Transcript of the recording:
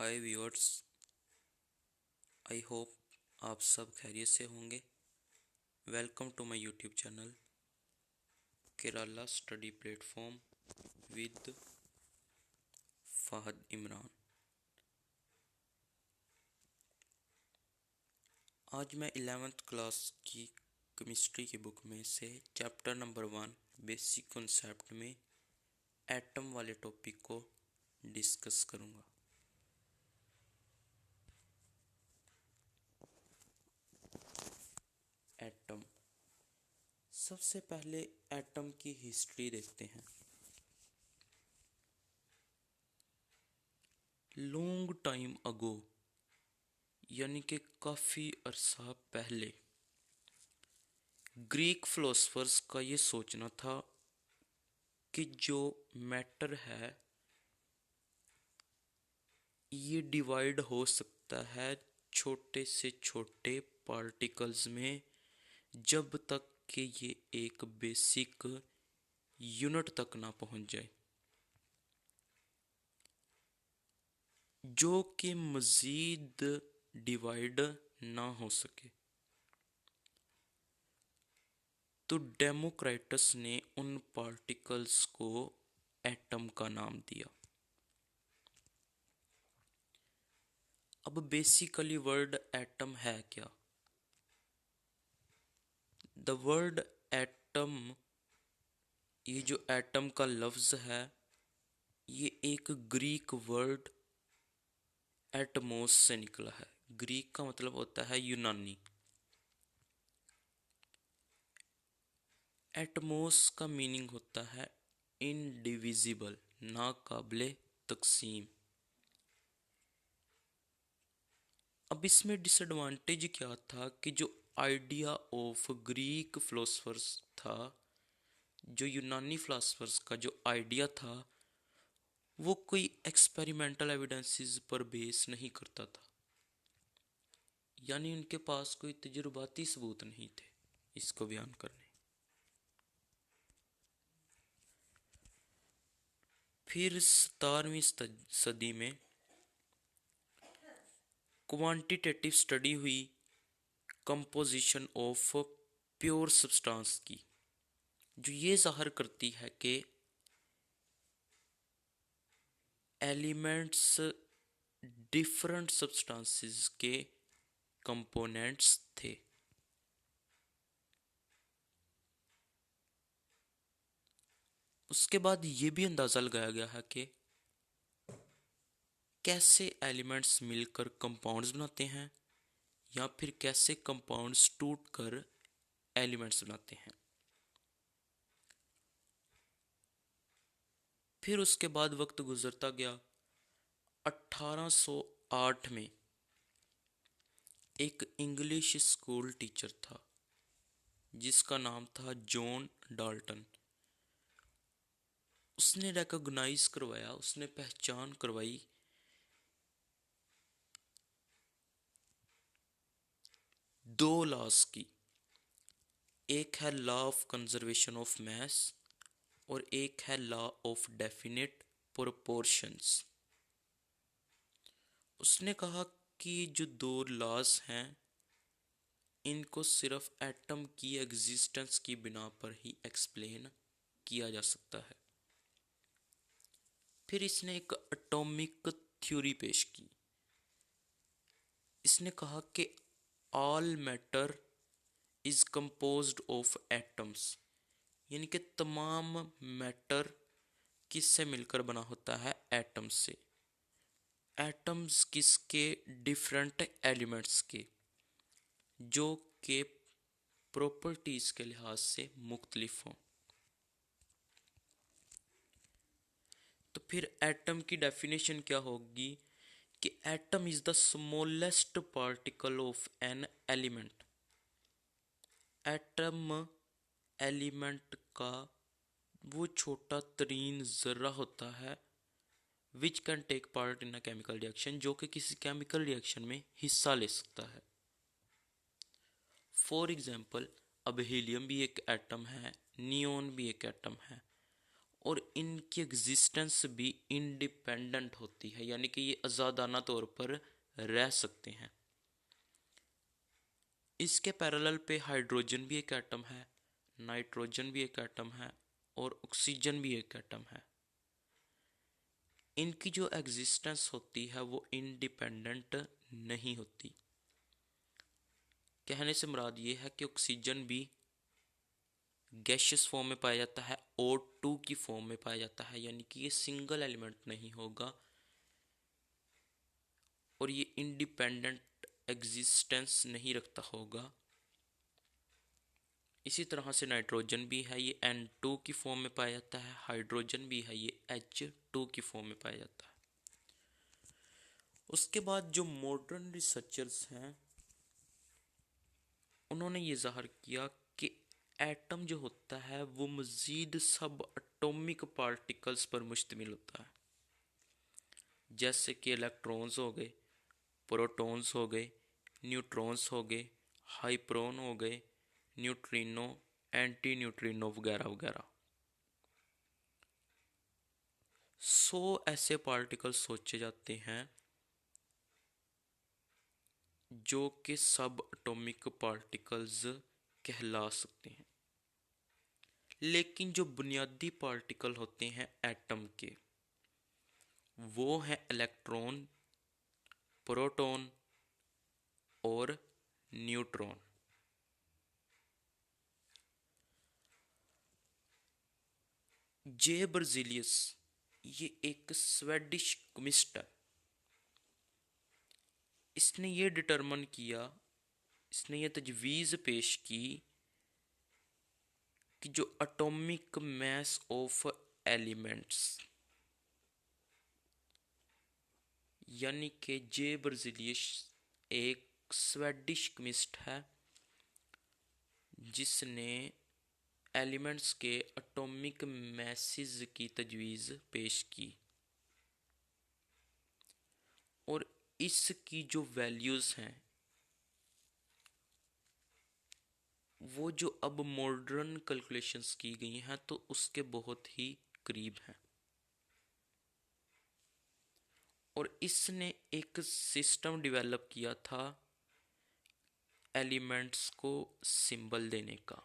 Hi viewers, I hope आप सब खैरियत से होंगे। Welcome to my YouTube channel Kerala study platform with Fahad Imran. आज मैं 11th क्लास की केमिस्ट्री की बुक में से चैप्टर नंबर 1 बेसिक कॉन्सेप्ट में एटम वाले टॉपिक को डिस्कस करूँगा। एटम, सबसे पहले एटम की हिस्ट्री देखते हैं। लॉन्ग टाइम अगो, यानी कि काफ़ी अरसा पहले, ग्रीक फिलोसफर्स का ये सोचना था कि जो मैटर है ये डिवाइड हो सकता है छोटे से छोटे पार्टिकल्स में, जब तक कि ये एक बेसिक यूनिट तक ना पहुंच जाए, जो कि मज़ीद डिवाइड ना हो सके। तो डेमोक्रिटस ने उन पार्टिकल्स को एटम का नाम दिया। अब बेसिकली वर्ड एटम है क्या? द वर्ड एटम, ये जो एटम का लफ्ज़ है, ये एक ग्रीक वर्ड एटमोस से निकला है। ग्रीक का मतलब होता है यूनानी। एटमोस का मीनिंग होता है इनडिविजिबल, नाकाबिले तकसीम। अब इसमें डिसएडवांटेज क्या था कि जो आइडिया ऑफ ग्रीक फिलोसफर्स था, जो यूनानी फिलोसफर्स का जो आइडिया था, वो कोई एक्सपेरिमेंटल एविडेंसेस पर बेस नहीं करता था, यानी उनके पास कोई तजुर्बाती सबूत नहीं थे इसको बयान करने। फिर 17वीं सदी में क्वांटिटेटिव स्टडी हुई कंपोजिशन ऑफ प्योर सब्सटेंस की, जो ये जाहिर करती है कि एलिमेंट्स डिफरेंट सब्सटेंसेस के कंपोनेंट्स थे। उसके बाद ये भी अंदाज़ा लगाया गया है कि कैसे एलिमेंट्स मिलकर कंपाउंड्स बनाते हैं, या फिर कैसे कंपाउंड्स टूटकर एलिमेंट्स बनाते हैं। फिर उसके बाद वक्त गुजरता गया। 1808 में एक इंग्लिश स्कूल टीचर था जिसका नाम था जॉन डाल्टन। उसने रिकॉग्नाइज करवाया, उसने पहचान करवाई दो लॉज की। एक है law of conservation of mass और एक है लॉ ऑफ डेफिनेट प्रोपोर्शंस। उसने कहा कि जो दो लॉज हैं, इनको सिर्फ एटम की एग्जिस्टेंस की बिना पर ही एक्सप्लेन किया जा सकता है। फिर इसने एक एटॉमिक थ्योरी पेश की। इसने कहा कि all matter is composed of atoms, यानी कि तमाम मैटर किससे मिलकर बना होता है? एटम्स से। एटम्स किसके? डिफरेंट एलिमेंट्स के, जो के प्रॉपर्टीज के लिहाज से मुख्तलिफ हों। तो फिर एटम की डेफिनेशन क्या होगी कि atom is the smallest particle of an element. Atom element का वो छोटा तरीन ज़र्रा होता है which can take part in a chemical reaction, जो कि किसी केमिकल रिएक्शन में हिस्सा ले सकता है। फॉर एग्जाम्पल, अब हीलियम भी एक एटम है, नियोन भी एक एटम है, और इनकी एग्जिस्टेंस भी इंडिपेंडेंट होती है, यानी कि ये आज़ादाना तौर पर रह सकते हैं। इसके पैरेलल पे हाइड्रोजन भी एक एटम है, नाइट्रोजन भी एक एटम है और ऑक्सीजन भी एक एटम है। इनकी जो एग्जिस्टेंस होती है वो इंडिपेंडेंट नहीं होती। कहने से मुराद ये है कि ऑक्सीजन भी गैशियस फॉर्म में पाया जाता है, O2 की फॉर्म में पाया जाता है, यानी कि ये सिंगल एलिमेंट नहीं होगा और ये इंडिपेंडेंट एग्जिस्टेंस नहीं रखता होगा। इसी तरह से नाइट्रोजन भी है, ये N2 की फॉर्म में पाया जाता है, हाइड्रोजन भी है, ये H2 की फॉर्म में पाया जाता है। उसके बाद जो मॉडर्न रिसर्चर्स हैं उन्होंने ये ज़ाहिर किया कि एटम जो होता है वो मज़ीद सब एटॉमिक पार्टिकल्स पर मुश्तमिल होता है, जैसे कि इलेक्ट्रॉन्स हो गए, प्रोटॉन्स हो गए, न्यूट्रॉन्स हो गए, हाइप्रोन हो गए, न्यूट्रिनो, एंटी न्यूट्रिनो वगैरह वगैरह। 100 ऐसे पार्टिकल्स सोचे जाते हैं जो कि सब एटॉमिक पार्टिकल्स कहला सकते हैं। लेकिन जो बुनियादी पार्टिकल होते हैं एटम के, वो हैं इलेक्ट्रॉन, प्रोटॉन और न्यूट्रॉन। जे बर्जीलियस ये एक स्वेडिश केमिस्ट है। इसने ये डिटरमिन किया, इसने ये तजवीज़ पेश की कि जो एटॉमिक मास ऑफ एलिमेंट्स, यानी कि जे बर्जीलियस एक स्वेडिश केमिस्ट है जिसने एलिमेंट्स के एटॉमिक मैसेज की तजवीज़ पेश की और इसकी जो वैल्यूज़ हैं वो जो अब मॉडर्न कैलकुलेशंस की गई हैं तो उसके बहुत ही करीब हैं। और इसने एक सिस्टम डेवलप किया था एलिमेंट्स को सिंबल देने का।